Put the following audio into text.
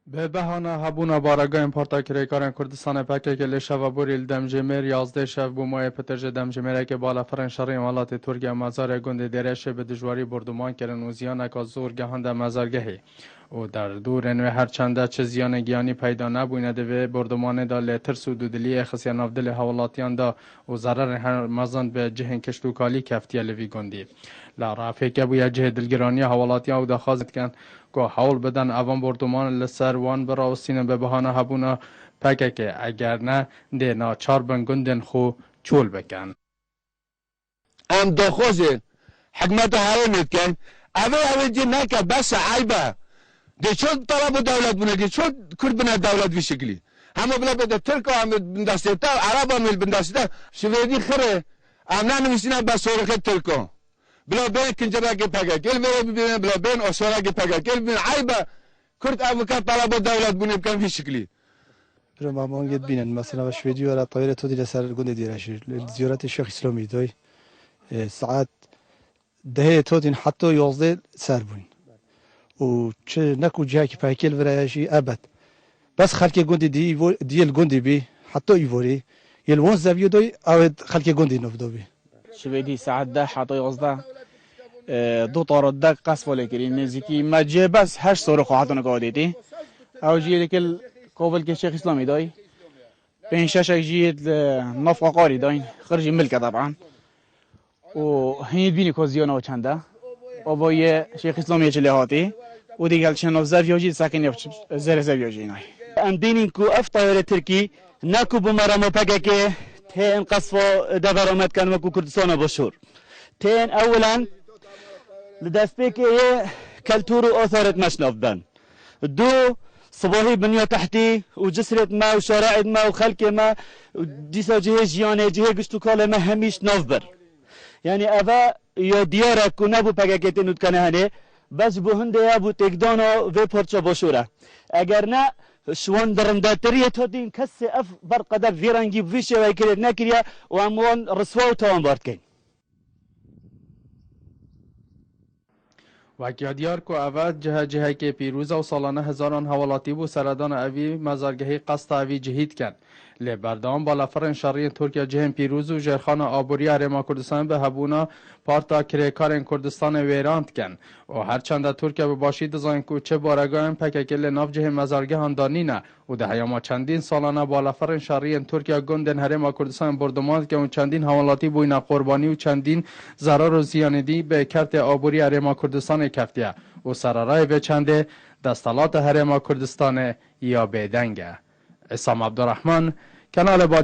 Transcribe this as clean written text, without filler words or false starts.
به بهانه هبونا بارگاه پارتا کریکارن کردستان پکه که لشوا بوریل دمجمر 11 شب بومای پترج دمجمره که بالا فرن شرعی ولات ترکیه مزار گند درشه به دجواری بردمان کردن و زیان که زور گهانده مزارگهی و در دور انو هر چنده چه زیان گیانی پیدا نبوینه دوی بردمان دا لترس و دودلی خسیان افدل حوالاتیان دا و ضرر هر مزان به جهن کشتوکالی کفتیه لوی گندی لرافه که بویا جه دلگرانی حوالاتیان و دا خواست کن که حول بدن اوان بردمان لسر وان براوستین به بهانه هبونا پکه که اگر نه ده ناچار بنگندن خو چول بکن ام دخوز حکمت حرامت کن اوه جی نکه بس عیبه ده چون طلب دولت بونه ده چون کرد بنا دولت بی شکلی همه بلا بده ترک هم بندستیتا عرب هم بندستیتا شویدی خره ام ننویسینه بس سورخه ترکو بلا بین کنجره که پگه گل ببینه بلا بین اسوره که پگه گل ببینه عیبه کرد اوکا طلب دولت بونه بکن بی شکلی برای ما گید بینن مثلا شویدی و طایر تو دیل سر گنده دیرشی زیارت شیخ اسلامی دای ساعت ده تو دین حتی 11 سر بودن و چه نکو جایی که پاکیل ورایشی ابد بس خلک گندی دیل گندی بی حتی ایوری یل ون زویو دای آود خلک گندی نفدو بی شویدی ساعت 10 حتی 11 دو طار دق قصف ولی کردی نزدیکی مجه بس 8 سور خواهدن قادیدی او جیلی کل قابل که شیخ اسلامی دای بین شاشك جيت نفقة قاري داين خرج ملكة طبعا وهني بيني كوزيونا وشاندا وبوي شيخ اسلامي اللي هاتي ودي قال شنو زافيوجي ساكن زر زافيوجي ناي ام دينين كو افطاير تركي ناكو بمرامو بقاكي تين قصفو دبرامت كان مكو كردستان بشور تين اولا لدفبيكي كالتورو اوثارت مشناف بان دو صباحي بنية تحتي وجسرة ما وشارع ما وخلق ما وديسا جهة جيانة جهة قشتو كالا ما هميش نافبر يعني أفا يا ديارك ونبو بقاكتي نتكنه هنه بس بو هنده يابو تقدانا في پرچا باشوره اگر نه شوان درنداترية تودين كسي اف برقدر فيرانجي بفيشه ويكريت نكريا واموان رسوا وتوان باردكين وکی دیار کو اول جهه که پیروز و سالانه هزاران حوالاتی بو سردان اوی مزارگهی قصد اوی جهید کن لی بردام بالا فرن شرعی ترکیه جهن پیروز و جرخان آبوری هرما کردستان به هبونا پارتا کریکارن کردستان ویراند کن و هرچند ترکیه به باشی دزاین کو چه بارگاه پککل ناف جهن مزارگه هاندانی نه و ده هیاما چندین سالانه بالا فرن شرعی ترکیه گندن هرما کردستان بردمان که اون چندین حوالاتی بوینا قربانی و چندین ضرر و زیاندی به کرت آبوری هرما کردستان کفتیه و سرارای به چنده دستالات هرما کردستان یا بدنگه. اسام عبدالرحمن کانال